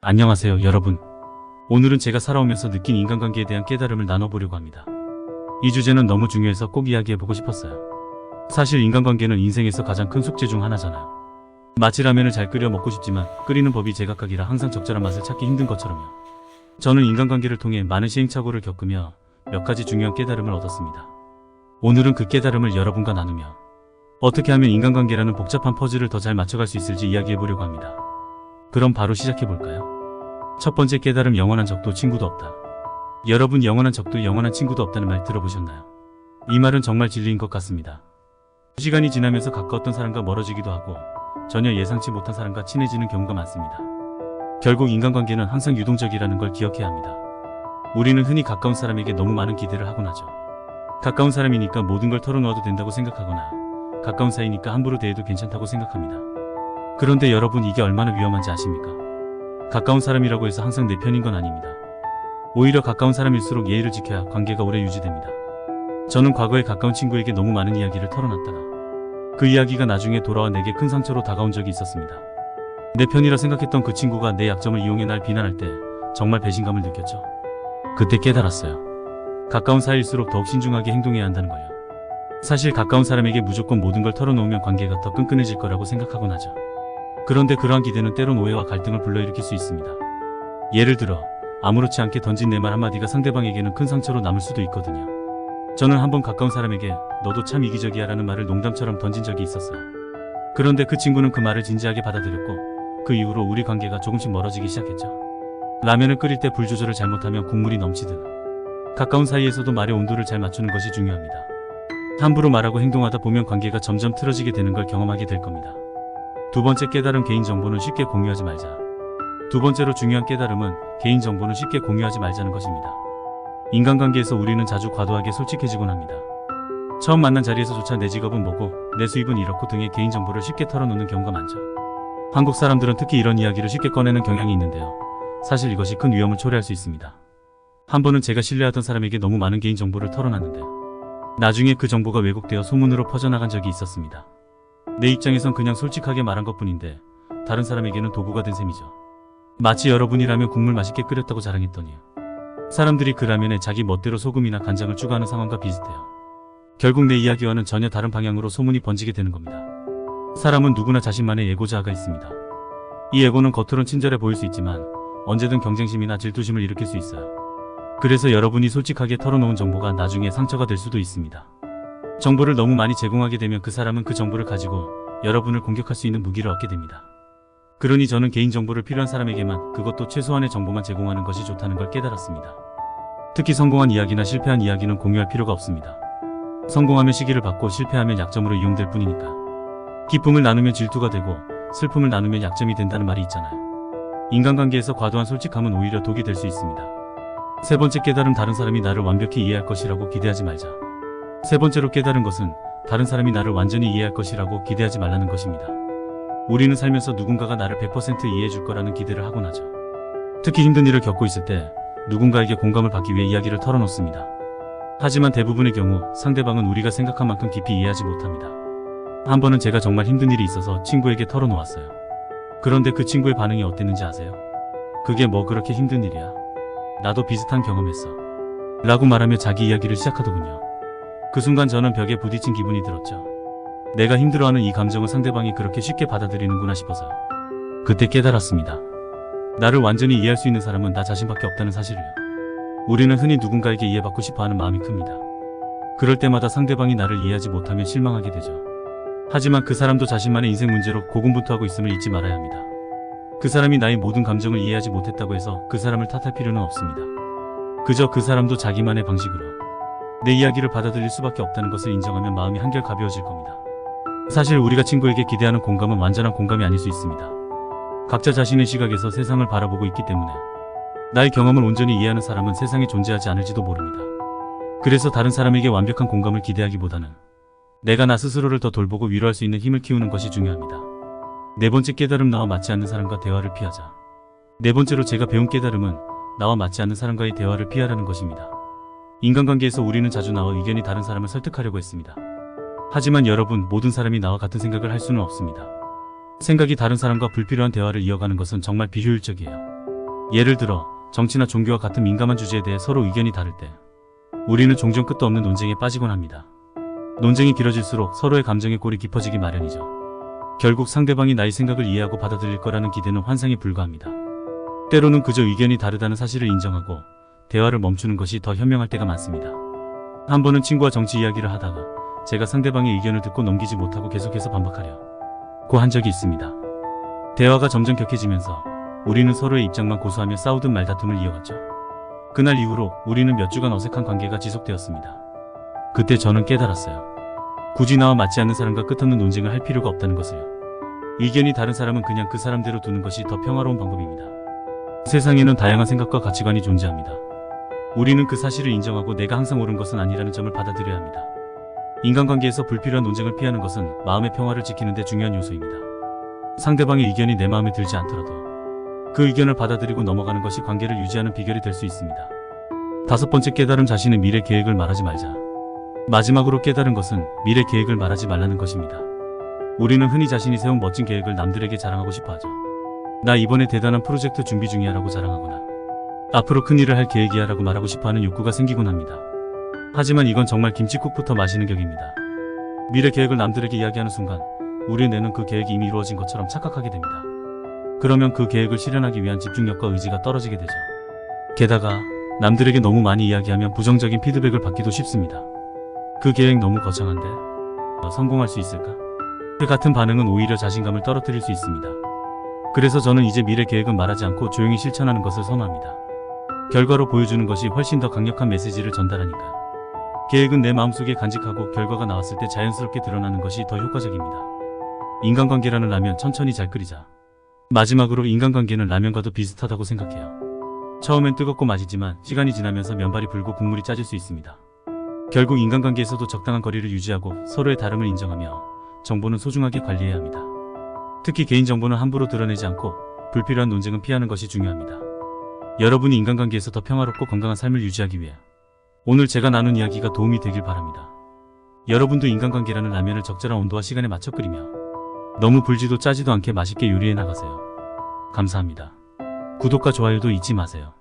안녕하세요, 여러분. 오늘은 제가 살아오면서 느낀 인간관계에 대한 깨달음을 나눠보려고 합니다. 이 주제는 너무 중요해서 꼭 이야기해보고 싶었어요. 사실 인간관계는 인생에서 가장 큰 숙제 중 하나잖아요. 마치 라면을 잘 끓여 먹고 싶지만 끓이는 법이 제각각이라 항상 적절한 맛을 찾기 힘든 것처럼요. 저는 인간관계를 통해 많은 시행착오를 겪으며 몇 가지 중요한 깨달음을 얻었습니다. 오늘은 그 깨달음을 여러분과 나누며 어떻게 하면 인간관계라는 복잡한 퍼즐을 더 잘 맞춰갈 수 있을지 이야기해보려고 합니다. 그럼 바로 시작해볼까요? 첫 번째 깨달음, 영원한 적도 친구도 없다. 여러분, 영원한 적도 영원한 친구도 없다는 말 들어보셨나요? 이 말은 정말 진리인 것 같습니다. 시간이 지나면서 가까웠던 사람과 멀어지기도 하고 전혀 예상치 못한 사람과 친해지는 경우가 많습니다. 결국 인간관계는 항상 유동적이라는 걸 기억해야 합니다. 우리는 흔히 가까운 사람에게 너무 많은 기대를 하곤 하죠. 가까운 사람이니까 모든 걸 털어놓아도 된다고 생각하거나 가까운 사이니까 함부로 대해도 괜찮다고 생각합니다. 그런데 여러분, 이게 얼마나 위험한지 아십니까? 가까운 사람이라고 해서 항상 내 편인 건 아닙니다. 오히려 가까운 사람일수록 예의를 지켜야 관계가 오래 유지됩니다. 저는 과거에 가까운 친구에게 너무 많은 이야기를 털어놨다가 그 이야기가 나중에 돌아와 내게 큰 상처로 다가온 적이 있었습니다. 내 편이라 생각했던 그 친구가 내 약점을 이용해 날 비난할 때 정말 배신감을 느꼈죠. 그때 깨달았어요. 가까운 사이일수록 더욱 신중하게 행동해야 한다는 거예요. 사실 가까운 사람에게 무조건 모든 걸 털어놓으면 관계가 더 끈끈해질 거라고 생각하곤 하죠. 그런데 그러한 기대는 때론 오해와 갈등을 불러일으킬 수 있습니다. 예를 들어 아무렇지 않게 던진 내 말 한마디가 상대방에게는 큰 상처로 남을 수도 있거든요. 저는 한번 가까운 사람에게 너도 참 이기적이야 라는 말을 농담처럼 던진 적이 있었어요. 그런데 그 친구는 그 말을 진지하게 받아들였고 그 이후로 우리 관계가 조금씩 멀어지기 시작했죠. 라면을 끓일 때 불 조절을 잘못하면 국물이 넘치듯 가까운 사이에서도 말의 온도를 잘 맞추는 것이 중요합니다. 함부로 말하고 행동하다 보면 관계가 점점 틀어지게 되는 걸 경험하게 될 겁니다. 두 번째 깨달음, 개인정보는 쉽게 공유하지 말자. 두 번째로 중요한 깨달음은 개인정보는 쉽게 공유하지 말자는 것입니다. 인간관계에서 우리는 자주 과도하게 솔직해지곤 합니다. 처음 만난 자리에서조차 내 직업은 뭐고 내 수입은 이렇고 등의 개인정보를 쉽게 털어놓는 경우가 많죠. 한국 사람들은 특히 이런 이야기를 쉽게 꺼내는 경향이 있는데요. 사실 이것이 큰 위험을 초래할 수 있습니다. 한 번은 제가 신뢰하던 사람에게 너무 많은 개인정보를 털어놨는데요. 나중에 그 정보가 왜곡되어 소문으로 퍼져나간 적이 있었습니다. 내 입장에선 그냥 솔직하게 말한 것뿐인데 다른 사람에게는 도구가 된 셈이죠. 마치 여러분이라면 국물 맛있게 끓였다고 자랑했더니 사람들이 그 라면에 자기 멋대로 소금이나 간장을 추가하는 상황과 비슷해요. 결국 내 이야기와는 전혀 다른 방향으로 소문이 번지게 되는 겁니다. 사람은 누구나 자신만의 에고자아가 있습니다. 이 에고는 겉으론 친절해 보일 수 있지만 언제든 경쟁심이나 질투심을 일으킬 수 있어요. 그래서 여러분이 솔직하게 털어놓은 정보가 나중에 상처가 될 수도 있습니다. 정보를 너무 많이 제공하게 되면 그 사람은 그 정보를 가지고 여러분을 공격할 수 있는 무기를 얻게 됩니다. 그러니 저는 개인정보를 필요한 사람에게만, 그것도 최소한의 정보만 제공하는 것이 좋다는 걸 깨달았습니다. 특히 성공한 이야기나 실패한 이야기는 공유할 필요가 없습니다. 성공하면 시기를 받고 실패하면 약점으로 이용될 뿐이니까. 기쁨을 나누면 질투가 되고 슬픔을 나누면 약점이 된다는 말이 있잖아요. 인간관계에서 과도한 솔직함은 오히려 독이 될 수 있습니다. 세 번째 깨달음, 다른 사람이 나를 완벽히 이해할 것이라고 기대하지 말자. 세 번째로 깨달은 것은 다른 사람이 나를 완전히 이해할 것이라고 기대하지 말라는 것입니다. 우리는 살면서 누군가가 나를 100% 이해해 줄 거라는 기대를 하곤 하죠. 특히 힘든 일을 겪고 있을 때 누군가에게 공감을 받기 위해 이야기를 털어놓습니다. 하지만 대부분의 경우 상대방은 우리가 생각한 만큼 깊이 이해하지 못합니다. 한 번은 제가 정말 힘든 일이 있어서 친구에게 털어놓았어요. 그런데 그 친구의 반응이 어땠는지 아세요? 그게 뭐 그렇게 힘든 일이야? 나도 비슷한 경험했어. 라고 말하며 자기 이야기를 시작하더군요. 그 순간 저는 벽에 부딪힌 기분이 들었죠. 내가 힘들어하는 이 감정을 상대방이 그렇게 쉽게 받아들이는구나 싶어서요. 그때 깨달았습니다. 나를 완전히 이해할 수 있는 사람은 나 자신밖에 없다는 사실을요. 우리는 흔히 누군가에게 이해받고 싶어하는 마음이 큽니다. 그럴 때마다 상대방이 나를 이해하지 못하면 실망하게 되죠. 하지만 그 사람도 자신만의 인생 문제로 고군분투하고 있음을 잊지 말아야 합니다. 그 사람이 나의 모든 감정을 이해하지 못했다고 해서 그 사람을 탓할 필요는 없습니다. 그저 그 사람도 자기만의 방식으로 내 이야기를 받아들일 수밖에 없다는 것을 인정하면 마음이 한결 가벼워질 겁니다. 사실 우리가 친구에게 기대하는 공감은 완전한 공감이 아닐 수 있습니다. 각자 자신의 시각에서 세상을 바라보고 있기 때문에 나의 경험을 온전히 이해하는 사람은 세상에 존재하지 않을지도 모릅니다. 그래서 다른 사람에게 완벽한 공감을 기대하기보다는 내가 나 스스로를 더 돌보고 위로할 수 있는 힘을 키우는 것이 중요합니다. 네 번째 깨달음, 나와 맞지 않는 사람과 대화를 피하자. 네 번째로 제가 배운 깨달음은 나와 맞지 않는 사람과의 대화를 피하라는 것입니다. 인간관계에서 우리는 자주 나와 의견이 다른 사람을 설득하려고 했습니다. 하지만 여러분, 모든 사람이 나와 같은 생각을 할 수는 없습니다. 생각이 다른 사람과 불필요한 대화를 이어가는 것은 정말 비효율적이에요. 예를 들어 정치나 종교와 같은 민감한 주제에 대해 서로 의견이 다를 때 우리는 종종 끝도 없는 논쟁에 빠지곤 합니다. 논쟁이 길어질수록 서로의 감정의 골이 깊어지기 마련이죠. 결국 상대방이 나의 생각을 이해하고 받아들일 거라는 기대는 환상에 불과합니다. 때로는 그저 의견이 다르다는 사실을 인정하고 대화를 멈추는 것이 더 현명할 때가 많습니다. 한 번은 친구와 정치 이야기를 하다가 제가 상대방의 의견을 듣고 넘기지 못하고 계속해서 반박하려고 한 적이 있습니다. 대화가 점점 격해지면서 우리는 서로의 입장만 고수하며 싸우든 말다툼을 이어갔죠. 그날 이후로 우리는 몇 주간 어색한 관계가 지속되었습니다. 그때 저는 깨달았어요. 굳이 나와 맞지 않는 사람과 끝없는 논쟁을 할 필요가 없다는 것을요. 의견이 다른 사람은 그냥 그 사람대로 두는 것이 더 평화로운 방법입니다. 세상에는 다양한 생각과 가치관이 존재합니다. 우리는 그 사실을 인정하고 내가 항상 옳은 것은 아니라는 점을 받아들여야 합니다. 인간관계에서 불필요한 논쟁을 피하는 것은 마음의 평화를 지키는 데 중요한 요소입니다. 상대방의 의견이 내 마음에 들지 않더라도 그 의견을 받아들이고 넘어가는 것이 관계를 유지하는 비결이 될 수 있습니다. 5번째 깨달음, 자신의 미래 계획을 말하지 말자. 마지막으로 깨달은 것은 미래 계획을 말하지 말라는 것입니다. 우리는 흔히 자신이 세운 멋진 계획을 남들에게 자랑하고 싶어 하죠. 나 이번에 대단한 프로젝트 준비 중이야 라고 자랑하거나 앞으로 큰일을 할 계획이야 라고 말하고 싶어하는 욕구가 생기곤 합니다. 하지만 이건 정말 김칫국부터 마시는 격입니다. 미래 계획을 남들에게 이야기하는 순간 우리의 뇌는 그 계획이 이미 이루어진 것처럼 착각하게 됩니다. 그러면 그 계획을 실현하기 위한 집중력과 의지가 떨어지게 되죠. 게다가 남들에게 너무 많이 이야기하면 부정적인 피드백을 받기도 쉽습니다. 그 계획 너무 거창한데 성공할 수 있을까? 그 같은 반응은 오히려 자신감을 떨어뜨릴 수 있습니다. 그래서 저는 이제 미래 계획은 말하지 않고 조용히 실천하는 것을 선호합니다. 결과로 보여주는 것이 훨씬 더 강력한 메시지를 전달하니까. 계획은 내 마음속에 간직하고 결과가 나왔을 때 자연스럽게 드러나는 것이 더 효과적입니다. 인간관계라는 라면 천천히 잘 끓이자. 마지막으로 인간관계는 라면과도 비슷하다고 생각해요. 처음엔 뜨겁고 맛있지만 시간이 지나면서 면발이 불고 국물이 짜질 수 있습니다. 결국 인간관계에서도 적당한 거리를 유지하고 서로의 다름을 인정하며 정보는 소중하게 관리해야 합니다. 특히 개인정보는 함부로 드러내지 않고 불필요한 논쟁은 피하는 것이 중요합니다. 여러분이 인간관계에서 더 평화롭고 건강한 삶을 유지하기 위해 오늘 제가 나눈 이야기가 도움이 되길 바랍니다. 여러분도 인간관계라는 라면을 적절한 온도와 시간에 맞춰 끓이며 너무 불지도 짜지도 않게 맛있게 요리해 나가세요. 감사합니다. 구독과 좋아요도 잊지 마세요.